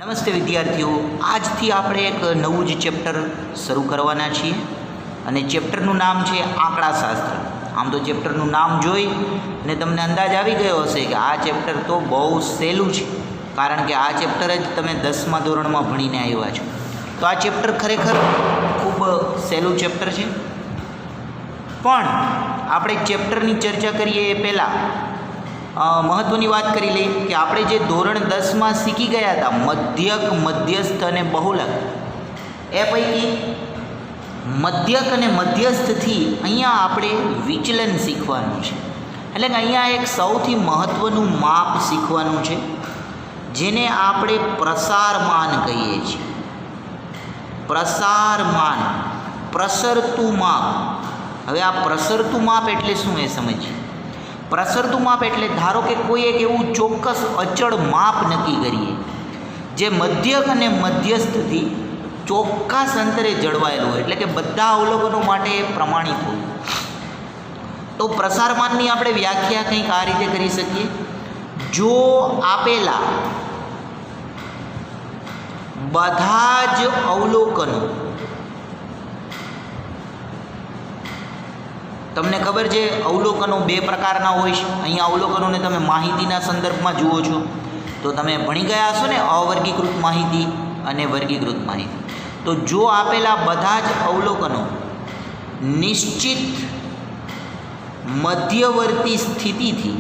નમસ્તે વિદ્યાર્થીઓ, આજથી આપણે એક નવું જ ચેપ્ટર શરૂ કરવાના છીએ અને ચેપ્ટરનું નામ છે આંકડાશાસ્ત્ર. આમ તો ચેપ્ટરનું નામ જોઈ અને તમને અંદાજ આવી ગયો હશે કે આ ચેપ્ટર તો બહુ સહેલું છે, કારણ કે આ ચેપ્ટર જ તમે 10મા ધોરણમાં ભણીને આવ્યા છો. તો આ ચેપ્ટર ખરેખર ખૂબ સહેલું ચેપ્ટર છે, પણ આપણે ચેપ્ટરની ચર્ચા કરીએ એ પહેલાં મહત્ત્વની વાત કરી લઈએ કે આપણે જે ધોરણ 10માં શીખી ગયા હતા મધ્યક, મધ્યસ્થ અને બહુલક, એ પૈકી મધ્યક અને મધ્યસ્થથી અહીંયા આપણે વિચલન શીખવાનું છે. એટલે કે અહીંયા એક સૌથી મહત્ત્વનું માપ શીખવાનું છે, જેને આપણે પ્રસારમાન કહીએ છીએ. પ્રસારમાન, પ્રસરતું માપ. હવે આ પ્રસરતું માપ એટલે શું એ સમજીએ. પ્રસરતું માપ એટલે ધારો કે કોઈ એક એવું ચોક્કસ અચળ માપ નક્કી કરીએ જે મધ્યક અને મધ્યસ્થથી ચોક્કસ અંતરે જળવાયેલું હોય, એટલે કે બધા અવલોકનો માટે પ્રમાણિત હોય. તો પ્રસારમાનની આપણે વ્યાખ્યા કંઈક આ રીતે કરી શકીએ. જો આપેલા બધા જ અવલોકનો, તમને ખબર છે અવલોકનો બે પ્રકારના હોય છે. અહીંયા અવલોકનોને તમે માહિતીના સંદર્ભમાં જુઓ છો તો તમે ભણી ગયા હશો ને, અવર્ગીકૃત માહિતી અને વર્ગીકૃત માહિતી. તો જો આપેલા બધા જ અવલોકનો નિશ્ચિત મધ્યવર્તી સ્થિતિથી,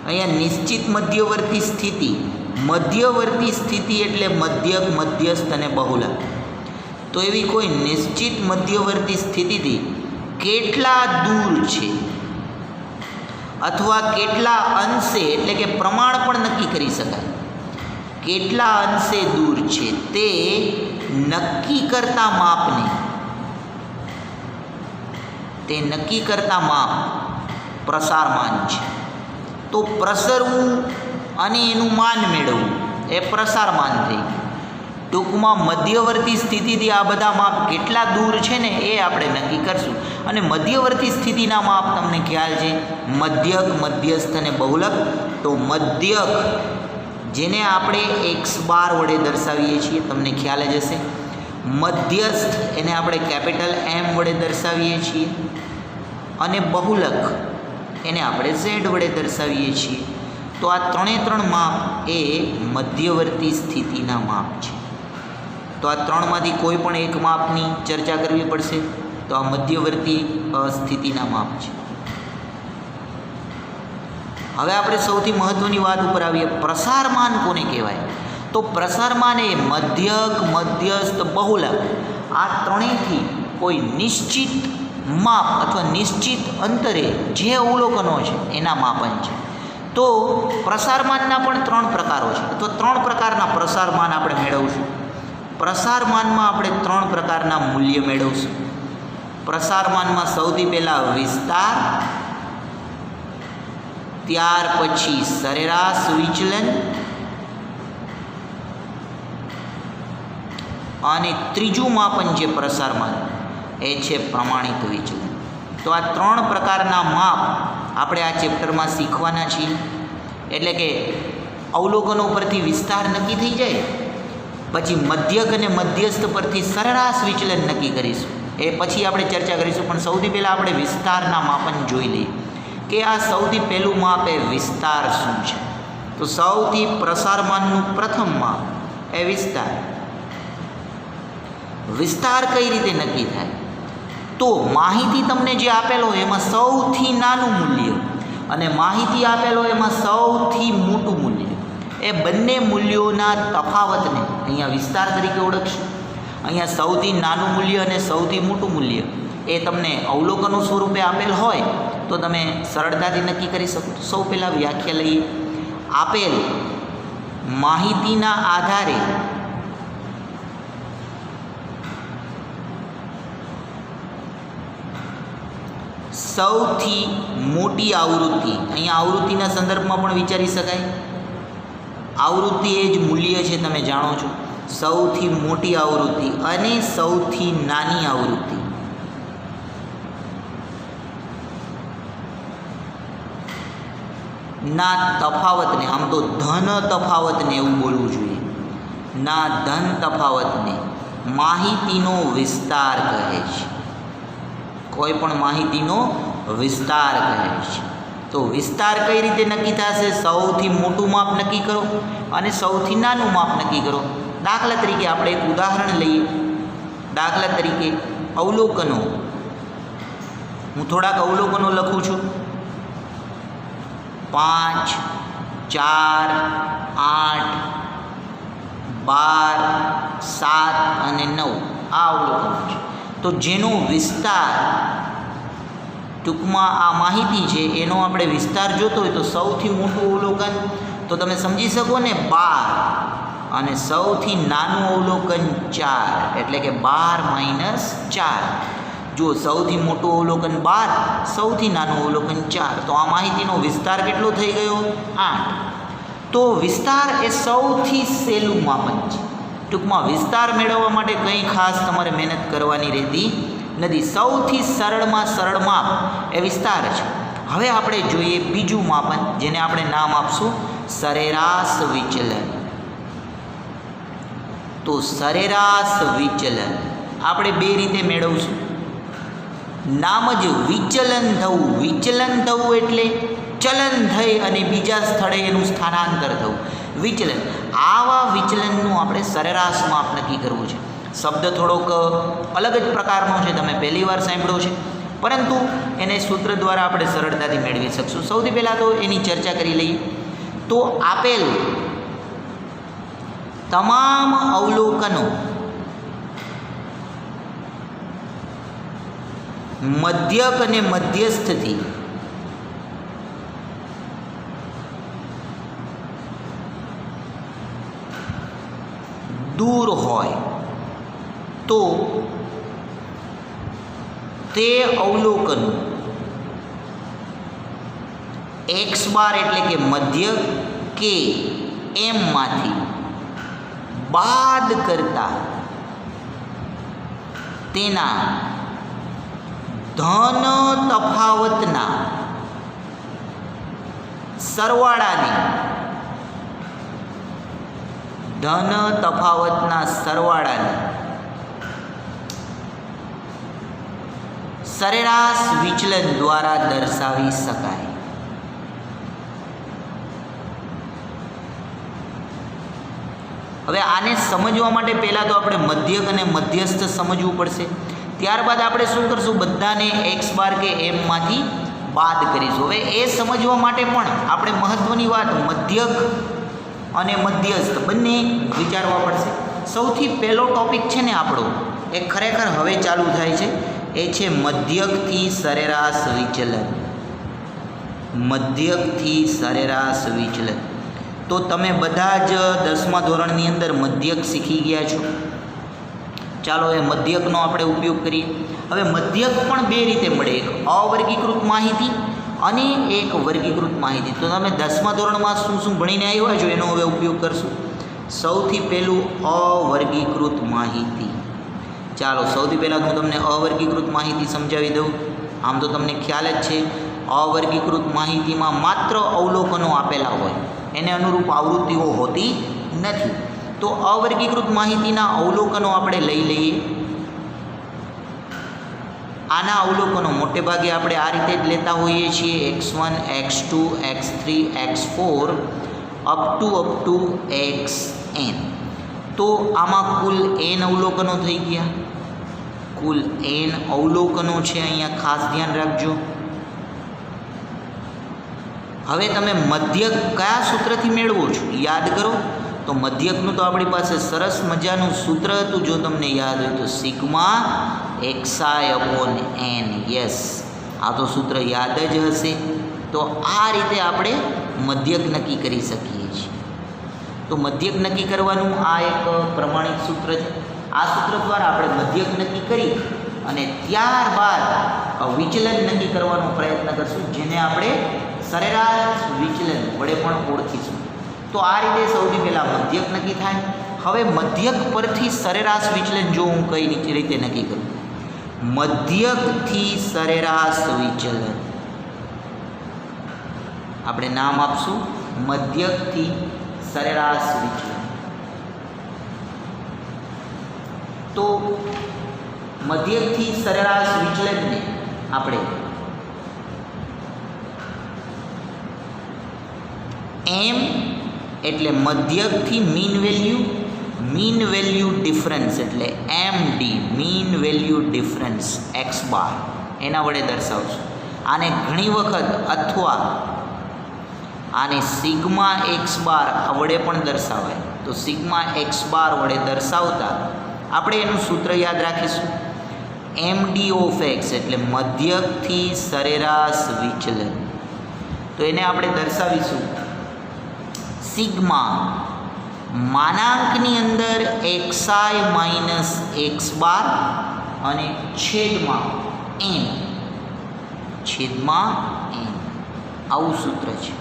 અહીંયા નિશ્ચિત મધ્યવર્તી સ્થિતિ એટલે મધ્યક, મધ્યસ્થ અને બહુલક. તો એવી કોઈ નિશ્ચિત મધ્યવર્તી સ્થિતિથી કેટલા દૂર છે અથવા કેટલા અંશે, એટલે કે પ્રમાણ પણ નક્કી કરી શકાય, કેટલા અંશે દૂર છે તે નક્કી કરતા માપ પ્રસારમાન છે. તો પ્રસરવું અને એનું માન મેળવવું એ પ્રસારમાન થઈ ગયું. ટૂંકમાં મધ્યવર્તી સ્થિતિથી આ બધા માપ કેટલા દૂર છે ને એ આપણે નક્કી કરશું. અને મધ્યવર્તી સ્થિતિના માપ તમને ખ્યાલ છે, મધ્યક, મધ્યસ્થ અને બહુલક. તો મધ્યક જેને આપણે x બાર વડે દર્શાવીએ છીએ, તમને ખ્યાલ જ હશે. મધ્યસ્થ એને આપણે કેપિટલ M વડે દર્શાવીએ છીએ અને બહુલક એને આપણે z વડે દર્શાવીએ છીએ. તો આ ત્રણે માપ એ મધ્યવર્તી સ્થિતિના માપ છે. તો આ ત્રણમાંથી કોઈ પણ એક માપની ચર્ચા કરવી પડશે. તો આ મધ્યવર્તી સ્થિતિના માપ છે. હવે આપણે સૌથી મહત્ત્વની વાત ઉપર આવીએ, પ્રસારમાન કોને કહેવાય? તો પ્રસારમાન એ મધ્યક, મધ્યસ્થ, બહુલક આ ત્રણેયથી કોઈ નિશ્ચિત માપ અથવા નિશ્ચિત અંતરે જે અવલોકનો છે એના માપન છે. તો પ્રસારમાનના પણ 3 પ્રકારો છે, અથવા 3 પ્રકારના પ્રસારમાન આપણે મેળવશું. પ્રસારમાનમાં આપણે 3 પ્રકારના મૂલ્ય મેળવશું. પ્રસારમાનમાં સૌથી પહેલાં વિસ્તાર, ત્યાર પછી સરેરાશ વિચલન અને ત્રીજું માપન છે પ્રસારમાન, એ છે પ્રમાણિત વિચલન. તો આ 3 પ્રકારના માપ આપણે આ ચેપ્ટરમાં શીખવાના છીએ. એટલે કે અવલોકનો પરથી વિસ્તાર નક્કી થઈ જાય, પછી મધ્યક અને મધ્યસ્થ પરથી સરેરાશ વિચલન નક્કી કરીશું, એ પછી આપણે ચર્ચા કરીશું. પણ સૌથી પહેલાં આપણે વિસ્તારના માપન જોઈ લઈએ કે આ સૌથી પહેલું માપ એ વિસ્તાર શું છે. તો સૌથી પ્રસારમાનનું પ્રથમ માપ એ વિસ્તાર. વિસ્તાર કઈ રીતે નક્કી થાય? તો માહિતી તમને જે આપેલો હોય એમાં સૌથી નાનું મૂલ્ય અને માહિતી આપેલો એમાં સૌથી મોટું મૂલ્ય, એ બંને મૂલ્યોના તફાવતને અહીંયા વિસ્તાર તરીકે ઓળખશું. અહીંયા સૌથી નાનું મૂલ્ય અને સૌથી મોટું મૂલ્ય એ તમને અવલોકનો સ્વરૂપે આપેલ હોય તો તમે સરળતાથી નક્કી કરી શકો. સૌ પહેલાં વ્યાખ્યા લઈએ. આપેલ માહિતીના આધારે સૌથી મોટી આવૃત્તિ, અહીંયા આવૃત્તિના સંદર્ભમાં પણ વિચારી શકાય. આવૃત્તિ એ જ મૂલ્ય છે, તમે જાણો છો. સૌથી મોટી આવૃત્તિ અને સૌથી નાની આવૃત્તિ ના તફાવતને, આમ તો ધન તફાવતને એવું બોલવું જોઈએ, ના ધન તફાવતને માહિતીનો વિસ્તાર કહે છે. કોઈ પણ માહિતીનો વિસ્તાર કહે છે. તો વિસ્તાર કઈ રીતે નક્કી થશે? સૌથી મોટું માપ નક્કી કરો અને સૌથી નાનું માપ નક્કી કરો. દાખલા તરીકે આપણે એક ઉદાહરણ લઈએ. દાખલા તરીકે અવલોકનો. હું થોડાક અવલોકનો લખું છું. 5, 4, 8, 12, 7 અને 9 આ અવલોકનો છે. તો જેનો વિસ્તાર, ટૂંકમાં આ માહિતી છે એનો આપણે વિસ્તાર જોતો હોય તો સૌથી મોટું અવલોકન તો તમે સમજી શકો ને 12, અને સૌથી નાનું અવલોકન 4, એટલે કે 12 - 4. જો સૌથી મોટું અવલોકન 12, સૌથી નાનું અવલોકન 4, તો આ માહિતીનો વિસ્તાર કેટલો થઈ ગયો? 8. તો વિસ્તાર એ સૌથી સહેલું માપન છે. ટૂંકમાં વિસ્તાર મેળવવા માટે કંઈ ખાસ તમારે મહેનત કરવાની રહેતી નથી. સૌથી સરળમાં સરળ માપ એ વિસ્તાર છે. હવે આપણે જોઈએ બીજું માપન, જેને આપણે નામ આપશું સરેરાશ વિચલન. તો સરેરાશ વિચલન આપણે બે રીતે મેળવશું. નામ જ વિચલન થવું. વિચલન થવું એટલે ચલન થઈ અને બીજા સ્થળે એનું સ્થાનાંતર થવું. વિચલન, આવા વિચલનનું આપણે સરેરાશ માપ નક્કી કરવું છે. શબ્દ થોડોક અલગ જ પ્રકારનો છે, તમે પહેલી વાર સાંભળ્યો છે, પરંતુ એને સૂત્ર દ્વારા આપણે સરળતાથી મેળવી શકશું. સૌથી પહેલાં તો એની ચર્ચા કરી લઈએ. તો આપેલ તમામ અવલોકનો મધ્યક અને મધ્યસ્થથી દૂર હોય તો તે અવલોકનો x બાર એટલે કે મધ્યક કે એમમાંથી બાદ કરતા તેના ધન તફાવતના સરવાળાને સરેરાશ વિચલન દ્વારા દર્શાવી શકાય. હવે આને સમજવા માટે પહેલાં તો આપણે મધ્યક અને મધ્યસ્થ સમજવું પડશે. ત્યારબાદ આપણે શું કરશું? બધાને x બાર કે એમમાંથી બાદ કરીશું. હવે એ સમજવા માટે પણ આપણે મહત્ત્વની વાત મધ્યક અને મધ્યસ્થ બંને વિચારવા પડશે. સૌથી પહેલો ટૉપિક છે ને આપણો, એ ખરેખર હવે ચાલુ થાય છે, એ છે મધ્યકથી સરેરાશ વિચલન. મધ્યકથી સરેરાશ વિચલન. તો તમે બધા જ 10મા ધોરણની અંદર મધ્યક શીખી ગયા છો. ચાલો એ મધ્યકનો આપણે ઉપયોગ કરીએ. હવે મધ્યક પણ બે રીતે મળે, એક અવર્ગીકૃત માહિતી અને એક વર્ગીકૃત માહિતી. તો તમે 10મા ધોરણમાં શું શું ભણીને આવ્યા છો એનો હવે ઉપયોગ કરશું. સૌથી પહેલું અવર્ગીકૃત માહિતી. ચાલો સૌથી પહેલાં હું તમને અવર્ગીકૃત માહિતી સમજાવી દઉં. આમ તો તમને ખ્યાલ જ છે, અવર્ગીકૃત માહિતીમાં માત્ર અવલોકનો આપેલા હોય, એને અનુરૂપ આવૃત્તિઓ હોતી નથી. તો અવર્ગીકૃત માહિતીના અવલોકનો આપણે લઈ લઈએ. આના અવલોકનો મોટે ભાગે આપણે આ રીતે જ લેતા હોઈએ છીએ, x1, x2, x3, x4 up to xn. તો આમાં કુલ n અવલોકનો થઈ ગયા. કુલ n અવલોકનો છે, અહીંયા ખાસ ધ્યાન રાખજો. હવે તમે મધ્યક કયા સૂત્રથી મેળવો છો યાદ કરો. તો મધ્યકનું તો આપણી પાસે સરસ મજાનું સૂત્ર હતું, જો તમને યાદ હોય તો સિગ્મા xi/n. યસ, આ તો સૂત્ર યાદ જ હશે. તો આ રીતે આપણે મધ્યક નક્કી કરી શકીએ છીએ. તો મધ્યક નક્કી કરવાનું આ એક પ્રમાણિત સૂત્ર છે. આ સૂત્ર દ્વારા આપણે મધ્યક નક્કી કરી અને ત્યારબાદ વિચલન નક્કી કરવાનો પ્રયત્ન કરશું, જેને આપણે સરેરાશ વિચલન વડે પણ ઓળખીશું. તો આ રીતે સૌથી પહેલાં મધ્યક નક્કી થાય. હવે મધ્યક પરથી સરેરાશ વિચલન જો હું કઈ રીતે નક્કી કરું? મધ્યકથી સરેરાશ વિચલન આપણે નામ આપશું મધ્યકથી સરેરાશ વિચલન. તો મધ્યકથી સરેરાશ વિચલનને આપણે એમ એટલે મધ્યકથી મીન વેલ્યુ ડિફરન્સ એટલે MD mean value difference x બાર એના વડે દર્શાવશું. આને ઘણી વખત અથવા આને સિગ્મા એક્સ બાર વડે પણ દર્શાવાય. તો સિગ્મા એક્સ બાર વડે દર્શાવતા આપણે એનું સૂત્ર યાદ રાખીશું. MD ઓફ એક્સ એટલે મધ્યકથી સરેરાશ વિચલન. તો એને આપણે દર્શાવીશું સિગ્મા માનાંકની અંદર xi માઇનસ એક્સ બાર અને છેદમાં n. આવું સૂત્ર છે.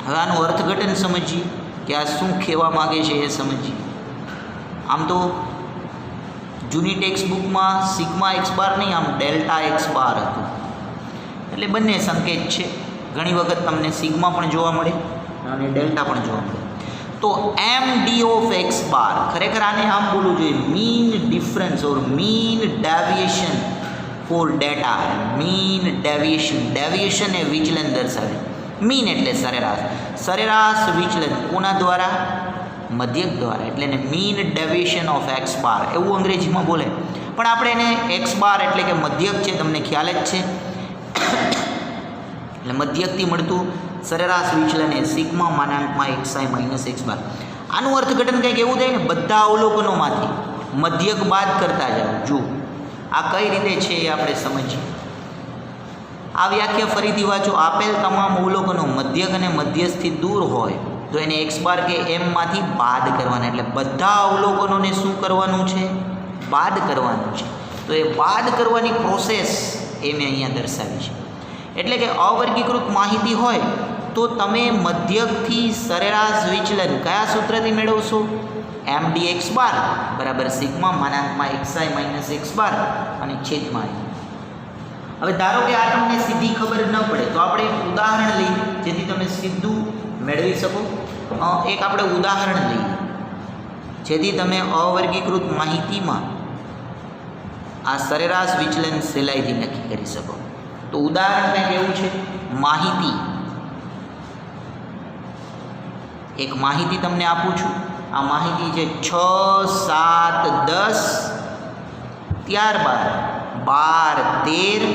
હવે આનું અર્થઘટન સમજીએ કે આ શું કહેવા માગે છે એ સમજીએ. આમ તો જૂની ટેક્સ્ટ બુકમાં સિગ્મા એક્સ બાર નહીં, આમ ડેલ્ટા એક્સ બાર હતું. એટલે બંને સંકેત છે. ઘણી વખત તમને સિગ્મા પણ જોવા મળે અને ડેલ્ટા પણ જોવા મળે. તો MD ઓફ એક્સ બાર ખરેખર આને આમ બોલવું જોઈએ, mean difference or mean deviation for data. Mean deviation એ વિચલન દર્શાવે. મીન એટલે સરેરાશ વિચલન કોના દ્વારા? મધ્યક દ્વારા. એટલે એને મીન ડેવિએશન ઓફ એક્સ બાર એવું અંગ્રેજીમાં બોલે. પણ આપણે એને એક્સ બાર એટલે કે મધ્યક છે, તમને ખ્યાલ જ છે. એટલે મધ્યકથી મળતું સરેરાશ વિચલન એ sigma માનાંકમાં xi minus x bar. આનું અર્થઘટન કંઈક એવું થાય ને, બધા અવલોકનોમાંથી મધ્યક બાદ કરતા જાઓ. જુઓ આ કઈ રીતે છે એ આપણે સમજીએ. આ વ્યાખ્યા ફરીથી વાંચો. આપેલ તમામ અવલોકનો મધ્યક અને મધ્યસ્થથી દૂર હોય તો એને એક્સ બાર કે એમમાંથી બાદ કરવાના. એટલે બધા અવલોકનોને શું કરવાનું છે? બાદ કરવાનું છે. તો એ બાદ કરવાની પ્રોસેસ એ મેં અહીંયા દર્શાવી છે. એટલે કે અવર્ગીકૃત માહિતી હોય તો તમે મધ્યકથી સરેરાશ વિચલન કયા સૂત્રથી મેળવશો? MD એક્સ બાર બરાબર sigma માનાંકમાં xi minus x bar અને છેદમાં. હવે ધારો કે આ તમને સીધી ખબર ન પડે તો આપણે એક ઉદાહરણ લઈએ જેથી તમે સીધું મેળવી શકો. એક આપણે ઉદાહરણ લઈએ જેથી તમે અવર્ગીકૃત માહિતીમાં આ સરેરાશ વિચલન સહેલાઈથી નક્કી કરી શકો. તો ઉદાહરણ કંઈક એવું છે. એક માહિતી તમને આપું છું. આ માહિતી છે 6, 7, 10, ત્યારબાદ 12, 13,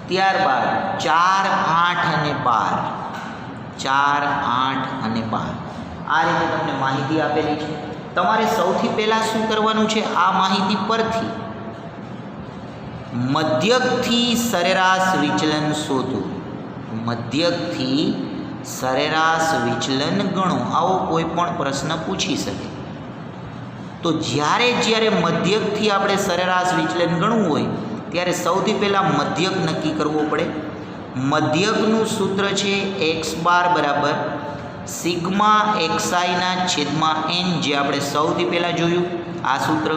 ત્યારબાદ 4, 8 અને 12. 4, 8 અને 12 આ રીતે તમને માહિતી આપેલી છે. તમારે સૌથી પહેલાં શું કરવાનું છે? આ માહિતી પરથી મધ્યકથી સરેરાશ વિચલન શોધો. મધ્યકથી સરેરાશ વિચલન ગણો. આવો કોઈ પણ પ્રશ્ન પૂછી શકે. તો જ્યારે મધ્યકથી આપણે સરેરાશ વિચલન ગણવું હોય ત્યારે સૌથી પહેલાં મધ્યક નક્કી કરવો પડે. મધ્યકનું સૂત્ર છે એક્સ બાર બરાબર સિગ્મા xi/n, જે આપણે સૌથી પહેલાં જોયું આ સૂત્ર.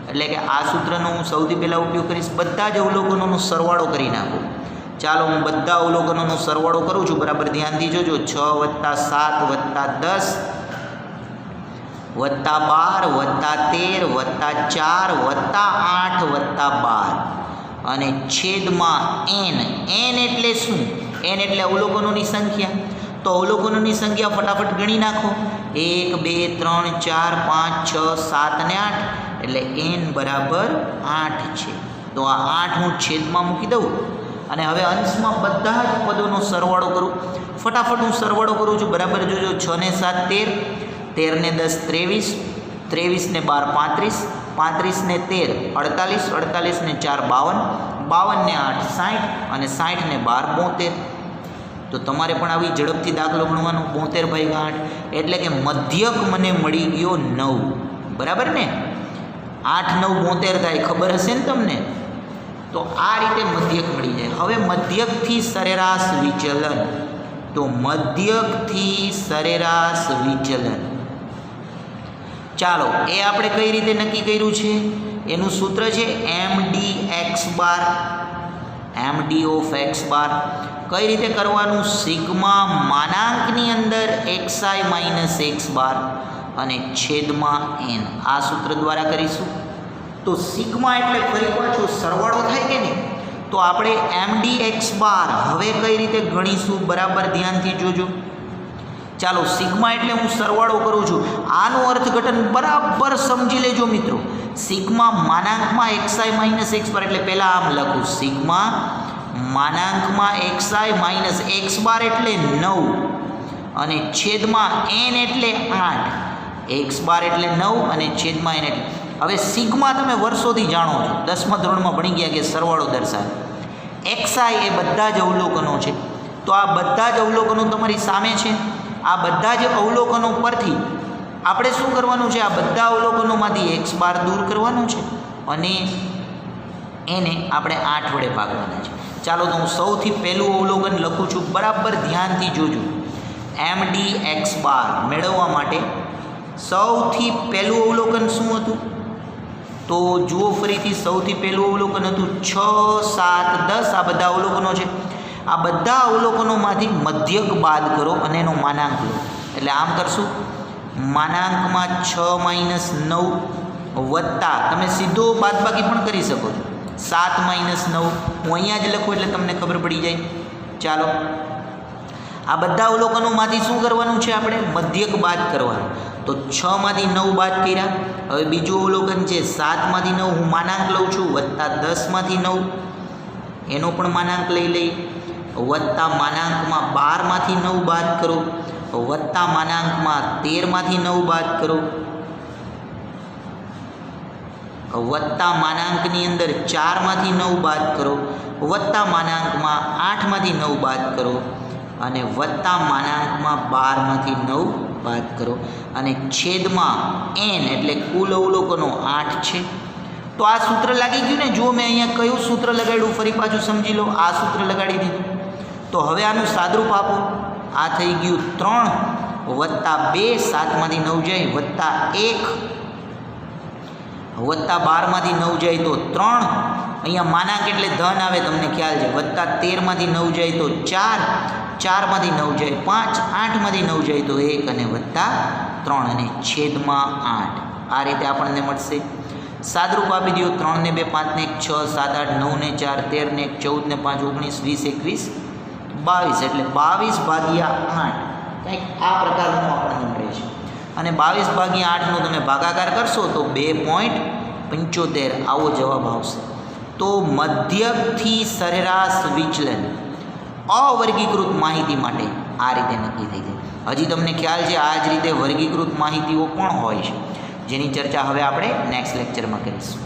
એટલે કે આ સૂત્રનો હું સૌથી પહેલાં ઉપયોગ કરીશ. બધા જ અવલોકનોનો સરવાળો કરી નાખો. ચાલો હું બધા અવલોકનોનો સરવાળો કરું છું. બરાબર ધ્યાનથી જોજો. 6 + 7 + 10 + 12 + 13 + 4 + 8 + 12 અને છેદમાં n. n એટલે શું? n એટલે અવલોકનોની સંખ્યા. તો અવલોકનોની સંખ્યા ફટાફટ ગણી નાખો. 1, 2, 3, 4, 5, 6, 7 અને 8 એટલે n બરાબર 8 છે. તો આ 8 હું છેદમાં મૂકી દઉં અને હવે અંશમાં બધા જ પદોનો સરવાળો કરું. ફટાફટ હું સરવાળો કરું છું. બરાબર જોજો. 6 ને 7 13, 13 ને 10 23, 23 ને 12 35, 35 ને 13 48, 48 ને 4 52, 52 ને 8 60 અને 60 ને 12 72. તો તમારે પણ આવી ઝડપથી દાખલો ગણવાનો. 72/8 એટલે કે મધ્યક મને મળી ગયો 9. બરાબર ને? 8, 9, 72 થાય. ખબર હશે ને તમને? તો આ રીતે મધ્યક મળી જાય. હવે મધ્યકથી સરેરાશ વિચલન. તો મધ્યકથી સરેરાશ વિચલન ચાલો એ આપણે કઈ રીતે નક્કી કર્યું છે? એનું સૂત્ર છે MD x bar. MD of x bar કઈ રીતે કરવાનું? સિગ્મા માનાંકની અંદર xi માઇનસ એક્સ બાર અને છેદમાં n આ સૂત્ર દ્વારા કરીશું. તો સિગ્મા એટલે ફરી પાછો સરવાળો થાય કે નહીં, તો આપણે mdx બાર હવે કઈ રીતે ગણીશું બરાબર ધ્યાનથી જોજો. ચાલો સિગ્મા એટલે હું સરવાળો કરું છું, આનું અર્થઘટન બરાબર સમજી લેજો મિત્રો. સિગ્મા માનાંકમાં xi માઇનસ x બાર એટલે પહેલાં આમ લખું સિગ્મા માનાંકમાં xi માઇનસ x બાર એટલે 9 અને છેદમાં n એટલે 8. x બાર એટલે 9 અને છેદમાં n એટલે. હવે સિગ્મા તમે વર્ષોથી જાણો છો, 10મા ધોરણમાં ભણી ગયા કે સરવાળો દર્શાવે. xi એ બધા જ અવલોકનો છે, તો આ બધા જ અવલોકનો તમારી સામે છે. આ બધા જ અવલોકનો પરથી આપણે શું કરવાનું છે, આ બધા અવલોકનોમાંથી x બાર દૂર કરવાનું છે અને એને આપણે 8 વડે ભાગવાના છે. ચાલો તો હું સૌથી પહેલું અવલોકન લખું છું, બરાબર ધ્યાનથી જોજો. mdx બાર મેળવવા માટે સૌથી પહેલું અવલોકન શું હતું, તો જુઓ ફરીથી સૌથી પહેલું અવલોકન હતું 6, 7, 10 આ બધા અવલોકનો છે. આ બધા અવલોકનોમાંથી મધ્યક બાદ કરો અને એનો માનાંક લો. એટલે આમ કરશું માનાંકમાં 6 માઇનસ 9 વત્તા તમે સીધો બાદબાકી પણ કરી શકો છો 7 માઇનસ 9. હું અહીંયા જ લખું એટલે તમને ખબર પડી જાય. ચાલો આ બધા અવલોકનોમાંથી શું કરવાનું છે, આપણે મધ્યક બાદ કરવાનું. તો 6 માંથી 9 બાદ કર્યા. હવે બીજું અવલોકન છે 7 માંથી 9 હું માનાંક લઉં છું વત્તા 10 માંથી 9 એનો પણ માનાંક લઈ લઈ વત્તા માનાંકમાં 12 માંથી 9 બાદ કરો વત્તા માનાંકમાં 13 માંથી 9 બાદ કરો વત્તા માનાંકની અંદર 4 માંથી 9 બાદ કરો વત્તા માનાંકમાં 8 માંથી 9 બાદ કરો અને વત્તા માનાંકમાં 12 માંથી 9 બાદ કરો અને છેદમાં n એટલે કુલ અવલોકનો 8 છે. તો આ સૂત્ર લાગી ગયું ને. જો મેં અહીંયા કયું સૂત્ર લગાડ્યું ફરી પાછું સમજી લો. આ સૂત્ર લગાડી દીધું. તો હવે આનું સાદરૂપ આપો. આ થઈ ગયું 3 વત્તા 2 7 માંથી 9 જાય વત્તા 1 વત્તા 12 માંથી 9 જાય તો 3. અહીંયા માનાંક એટલે ધન આવે તમને ખ્યાલ છે. વત્તા 13 માંથી 9 જાય તો 4 4 માંથી 9 જાય 5 8 માંથી 9 જાય તો 1 અને વત્તા 3 અને છેદમાં 8. આ રીતે આપણને મળશે. સાદરૂપ આપી દો. 3 ને 2 5 ને 1 6 7 8 9 ને 4 13 ને 1 14 ને 5 19 20 21 22 એટલે 22 ભાગ્યા 8 કંઈક આ પ્રકારનું આપણને મળે છે. અને 22 ભાગ્યા 8નો તમે ભાગાકાર કરશો તો 2.75 આવો જવાબ આવશે. તો મધ્યકથી સરેરાશ વિચલન અવર્ગીકૃત માહિતી માટે આ રીતે નક્કી થઈ જાય. હજી તમને ખ્યાલ છે આ જ રીતે વર્ગીકૃત માહિતીઓ પણ હોય છે, જેની ચર્ચા હવે આપણે નેક્સ્ટ લેક્ચરમાં કરીશું.